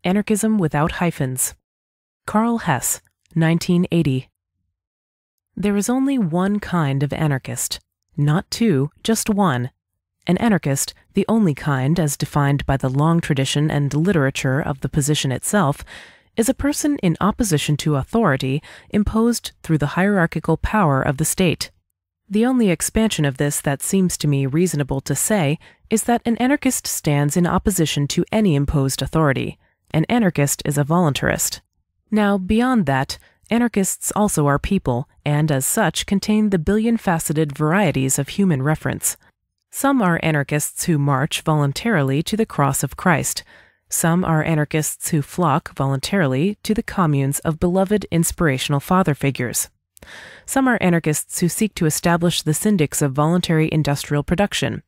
Anarchism Without Hyphens. Karl Hess, 1980. There is only one kind of anarchist. Not two, just one. An anarchist, the only kind as defined by the long tradition and literature of the position itself, is a person in opposition to authority imposed through the hierarchical power of the state. The only expansion of this that seems to me reasonable to say is that an anarchist stands in opposition to any imposed authority. An anarchist is a voluntarist. Now, beyond that, anarchists also are people, and as such contain the billion-faceted varieties of human reference. Some are anarchists who march voluntarily to the cross of Christ. Some are anarchists who flock voluntarily to the communes of beloved inspirational father figures. Some are anarchists who seek to establish the syndics of voluntary industrial production.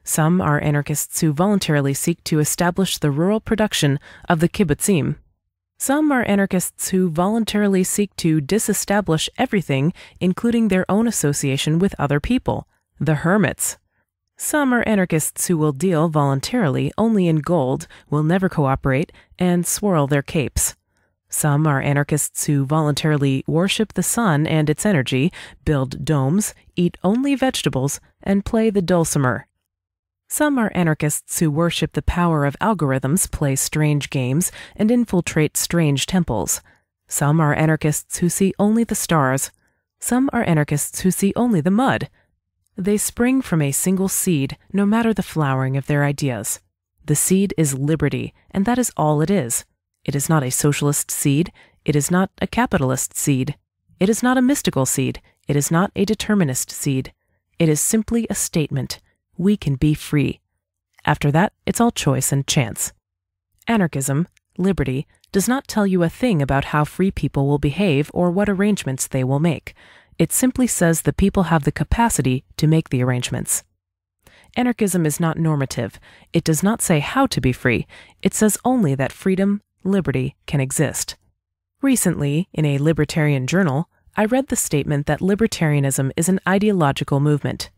Some are anarchists who voluntarily seek to establish the rural production of the kibbutzim. Some are anarchists who voluntarily seek to disestablish everything, including their own association with other people, the hermits. Some are anarchists who will deal voluntarily only in gold, will never cooperate, and swirl their capes. Some are anarchists who voluntarily worship the sun and its energy, build domes, eat only vegetables, and play the dulcimer. Some are anarchists who worship the power of algorithms, play strange games, and infiltrate strange temples. Some are anarchists who see only the stars. Some are anarchists who see only the mud. They spring from a single seed, no matter the flowering of their ideas. The seed is liberty, and that is all it is. It is not a socialist seed. It is not a capitalist seed. It is not a mystical seed. It is not a determinist seed. It is simply a statement. We can be free. After that, it's all choice and chance. Anarchism, liberty, does not tell you a thing about how free people will behave or what arrangements they will make. It simply says the people have the capacity to make the arrangements. Anarchism is not normative. It does not say how to be free. It says only that freedom, liberty, can exist. Recently, in a libertarian journal, I read the statement that libertarianism is an ideological movement.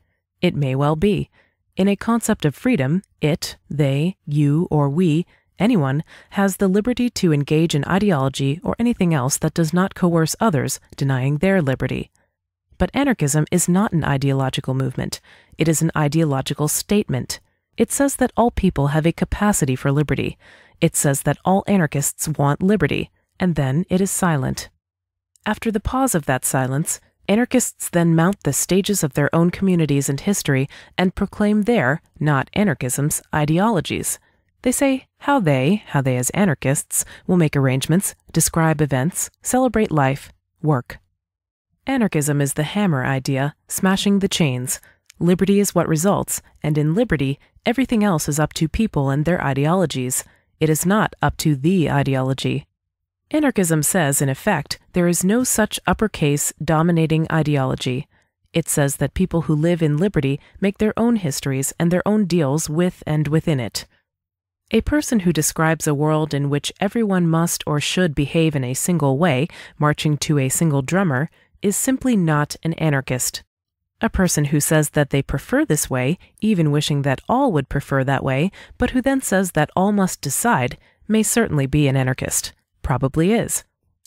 It may well be. In a concept of freedom, it, they, you, or we, anyone, has the liberty to engage in ideology or anything else that does not coerce others, denying their liberty. But anarchism is not an ideological movement. It is an ideological statement. It says that all people have a capacity for liberty. It says that all anarchists want liberty, and then it is silent. After the pause of that silence, anarchists then mount the stages of their own communities and history and proclaim their, not anarchism's, ideologies. They say how they as anarchists, will make arrangements, describe events, celebrate life, work. Anarchism is the hammer idea, smashing the chains. Liberty is what results, and in liberty, everything else is up to people and their ideologies. It is not up to the ideology. Anarchism says, in effect, there is no such uppercase dominating ideology. It says that people who live in liberty make their own histories and their own deals with and within it. A person who describes a world in which everyone must or should behave in a single way, marching to a single drummer, is simply not an anarchist. A person who says that they prefer this way, even wishing that all would prefer that way, but who then says that all must decide, may certainly be an anarchist. Probably is.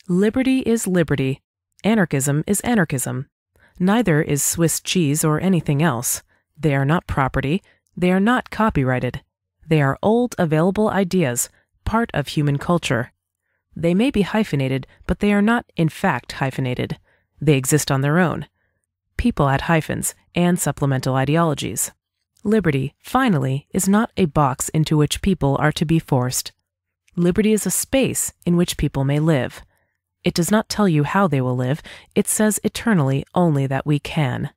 Liberty is liberty. Anarchism is anarchism. Neither is Swiss cheese or anything else. They are not property. They are not copyrighted. They are old, available ideas, part of human culture. They may be hyphenated, but they are not, in fact, hyphenated. They exist on their own. People add hyphens and supplemental ideologies. Liberty, finally, is not a box into which people are to be forced. Liberty is a space in which people may live. It does not tell you how they will live. It says eternally only that we can.